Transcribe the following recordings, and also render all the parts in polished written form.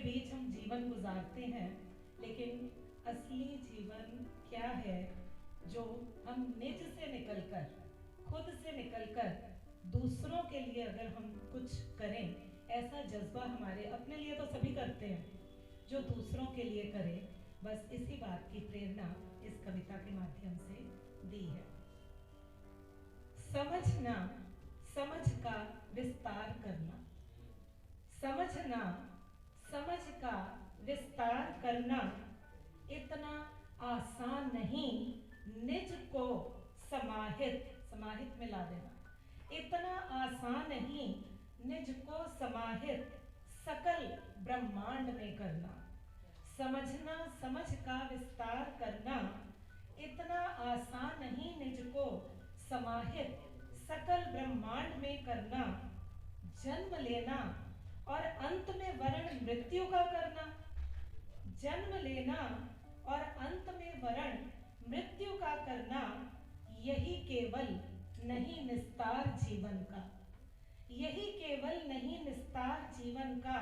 बीच हम जीवन गुजारते हैं, लेकिन असली जीवन क्या है जो हम निज से निकलकर, खुद से निकलकर दूसरों के लिए अगर हम कुछ करें, ऐसा जज्बा हमारे, अपने लिए तो सभी करते हैं, जो दूसरों के लिए करें, बस इसी बात की प्रेरणा इस कविता के माध्यम से दी है। समझना, समझ का विस्तार करना, समझना, समझ का विस्तार करना इतना आसान नहीं, निज को समाहित, समाहित में ला देना, इतना आसान नहीं निज को समाहित सकल ब्रह्मांड में करना। समझना, समझ का विस्तार करना इतना आसान नहीं निज को समाहित सकल ब्रह्मांड में करना। जन्म लेना और अंत में वरण मृत्यु का करना, जन्म लेना और अंत में वरण मृत्यु का करना, यही केवल नहीं निस्तार जीवन का, यही केवल नहीं निस्तार जीवन का।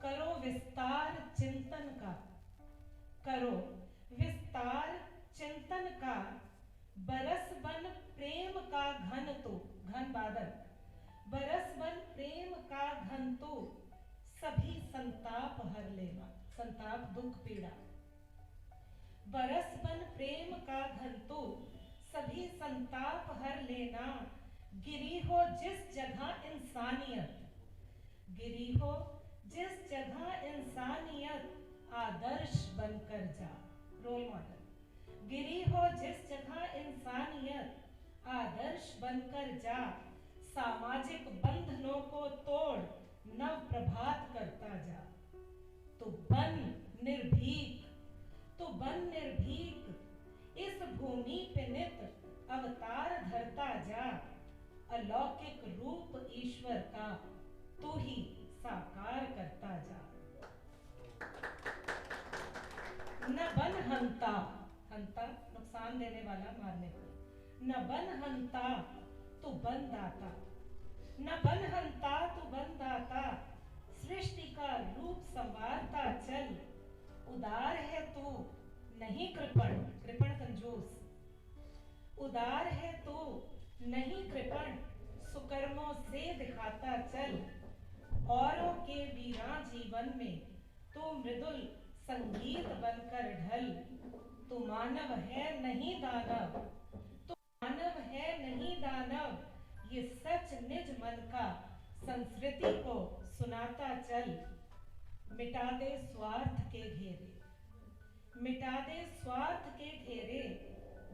करो विस्तार चिंतन का, करो विस्तार चिंतन का, बरस बन प्रेम का घन तो, घन बादल, बरस बन प्रेम का घन तो, सभी संताप हर लेना, संताप दुख पीड़ा, बरस बन प्रेम का घन तो, सभी संताप हर लेना। गिरी हो जिस जगह इंसानियत, गिरी हो जिस जगह इंसानियत, आदर्श बनकर जा, रोल मॉडल। गिरी हो जिस जगह इंसानियत, आदर्श बनकर जा, सामाजिक बंधनों को तोड़ नव प्रभात करता जा। तो बन निर्भीक, तो बन निर्भीक, इस भूमि पे नित अवतार धरता जा, अलौकिक रूप ईश्वर का तू ही साकार करता जा। न बन हंता, हंता नुकसान देने वाला, मारने वाला, न बन हंता तू बन दाता, न बन हंता तू बन दाता, सृष्टि का रूप संवारता चल। उदार है तू नहीं कृपण, कृपण कंजूस, उदार है तू नहीं कृपण, सुकर्मों से दिखाता चल। औरों के वीरान जीवन में तू मृदुल संगीत बनकर ढल। तू मानव है नहीं दानव, तू मानव है नहीं दानव, ये सच निज मन का संस्कृति को सुनाता चल। मिटा दे स्वार्थ के घेरे, मिटा दे स्वार्थ के घेरे,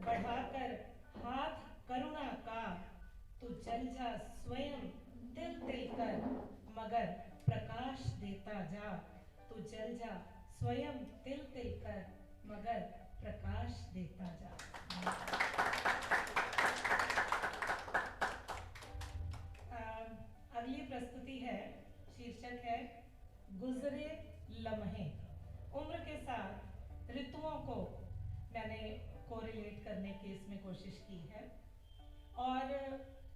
बढ़ाकर हाथ करुणा का, तू जल जा स्वयं तिल तिल कर, मगर प्रकाश देता जा। तू जल जा स्वयं तिल तिल कर, मगर प्रकाश देता जा। अगली प्रस्तुति है, शीर्षक है गुजरे लम्हे। उम्र के साथ ऋतुओं को मैंने कोरिलेट करने की इसमें कोशिश की है, और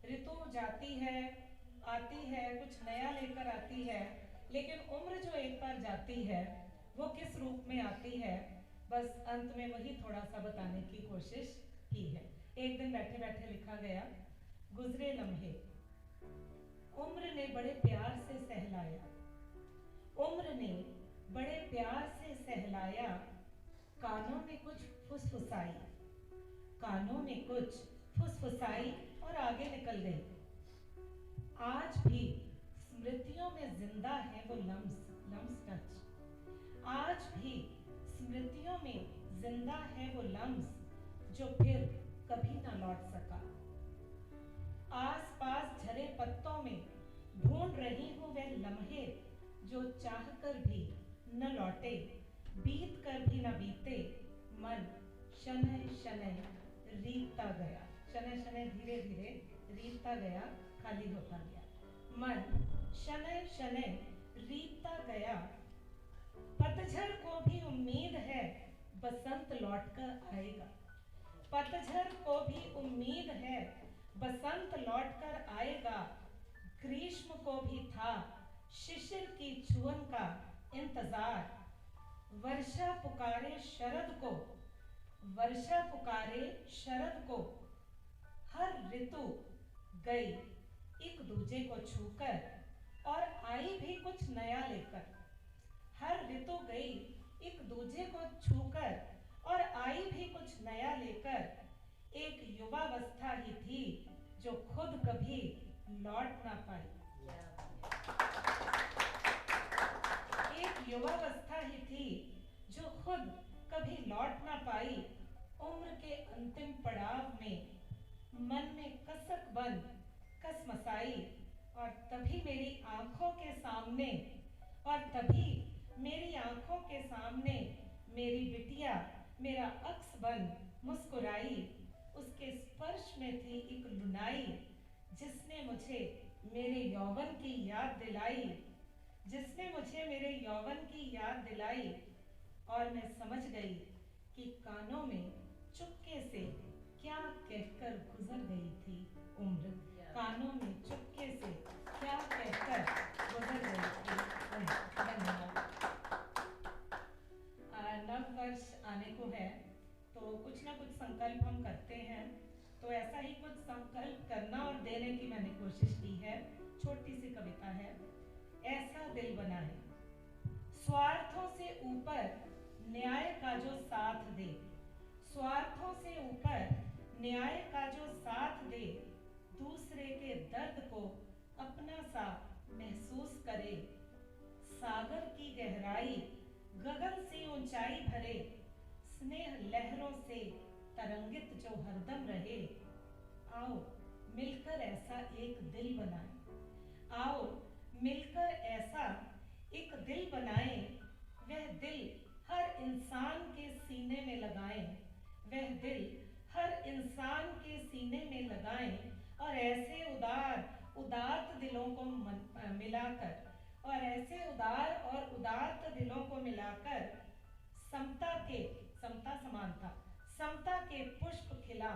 ऋतु जाती है, आती है, कुछ नया लेकर आती है, लेकिन उम्र जो एक बार जाती है वो किस रूप में आती है, बस अंत में वही थोड़ा सा बताने की कोशिश की है। एक दिन बैठे बैठे लिखा गया, गुजरे लम्हे। उम्र ने बड़े प्यार से सहलाया, उम्र ने बड़े प्यार से सहलाया, कानों में कुछ फुसफुसाई, कानों में कुछ फुसफुसाई और आगे निकल गई। आज भी स्मृतियों में जिंदा है वो लम्स, लम्स टच। आज भी स्मृतियों में जिंदा है वो लम्स, जो फिर कभी ना लौट सका। आस पास झरे पत्तों में ढूंढ रही हूँ वह लम्हे, जो चाहकर भी न लौटे, बीत कर भी न बीते। मन शनय शनय रीतता गया, शनय शनय धीरे धीरे रीतता गया, खाली होता गया। मन शनय शनय रीतता गया, पतझड़ को भी उम्मीद है बसंत लौटकर आएगा। पतझड़ को भी उम्मीद है बसंत लौटकर आएगा। ग्रीष्म को भी था शिशिर की छुअन का इंतजार। वर्षा पुकारे शरद को, वर्षा पुकारे शरद को। हर ऋतु गई एक दूजे को छूकर और आई भी कुछ नया लेकर। हर ऋतु गई एक दूजे को छूकर और आई भी कुछ नया लेकर। एक युवावस्था ही थी जो खुद कभी लौट ना पाई। एक युवावस्था ही थी जो खुद कभी लौट ना पाई। उम्र के अंतिम पड़ाव में मन में कसक बन कसमसाई। और तभी मेरी आंखों के सामने, और तभी मेरी आंखों के सामने मेरी बिटिया मेरा अक्स बन मुस्कुराई। उसके स्पर्श में थी एक लुनाई जिसने मुझे मेरे यौवन की याद दिलाई, जिसने मुझे मेरे यौवन की याद दिलाई। और मैं समझ गई कि कानों में चुपके से क्या कहकर गुजर गई थी उम्र। कानों में चुपके से क्या कहकर गुजर गई थी उम्र। धन्यवाद। नव वर्ष आने को है तो कुछ ना कुछ संकल्प हम करते हैं, तो ऐसा ही कुछ संकल्प करना और देने की मैंने कोशिश की है। छोटी सी कविता है। ऐसा दिल बनाए स्वार्थों से ऊपर न्याय का जो साथ दे, स्वार्थों से ऊपर न्याय का जो साथ दे। दूसरे के दर्द को अपना सा महसूस करे। सागर की गहराई गगन से ऊंचाई भरे। स्नेह लहरों से तरंगित जो हरदम रहे। आओ मिलकर ऐसा एक दिल बनाए, आओ मिलकर ऐसा एक दिल बनाए। वह दिल हर इंसान के सीने में लगाएं, वह दिल हर इंसान के सीने में लगाएं। और ऐसे उदात दिलों को मिलाकर, और ऐसे उदार और उदात दिलों को मिलाकर समता समानता समता के पुष्प खिला।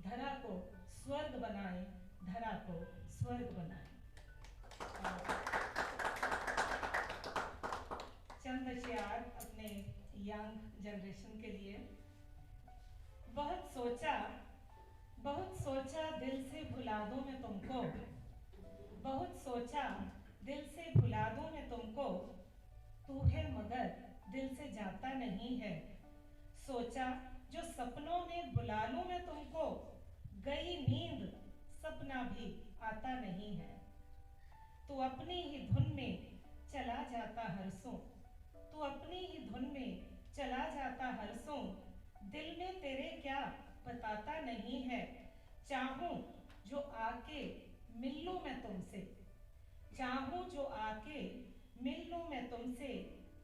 धरा को स्वर्ग बनाए, धरा को स्वर्ग बनाए। चंद अशआर अपने यंग जनरेशन के लिए। बहुत सोचा दिल से भुला दूं मैं तुमको, बहुत सोचा दिल से भुला दूं मैं तुमको। तू है मगर दिल से जाता नहीं है। सोचा जो सपनों में बुला लूं मैं तुमको। गई नींद सपना भी आता नहीं है। तू अपनी ही धुन में चला जाता हरसों, तू अपनी ही धुन में चला जाता हरसों। दिल में तेरे क्या बताता नहीं है। चाहूं जो आके मिल लूं मैं तुमसे, चाहूं जो आके मिल लूं मैं तुमसे।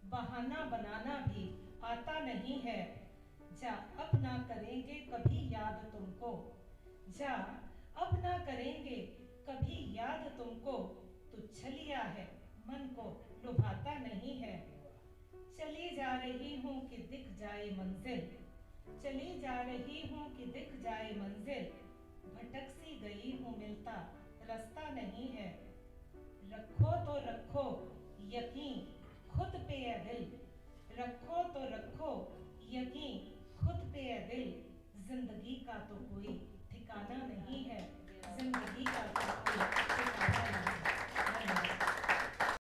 बहाना बनाना भी आता नहीं है। जा अब ना करेंगे कभी याद तुमको, जा अब ना करेंगे कभी याद तुमको। तू छलिया है मन को लुभाता नहीं है। चली जा रही हूँ कि दिख जाए मंजिल, चली जा रही हूँ कि दिख जाए मंजिल। भटक सी गई हूँ मिलता रास्ता नहीं है। रखो तो रखो यकीन खुद पे है दिल, रखो तो रखो यकीन खुद पे है दिल। जिंदगी का तो कोई ठिकाना नहीं है, जिंदगी का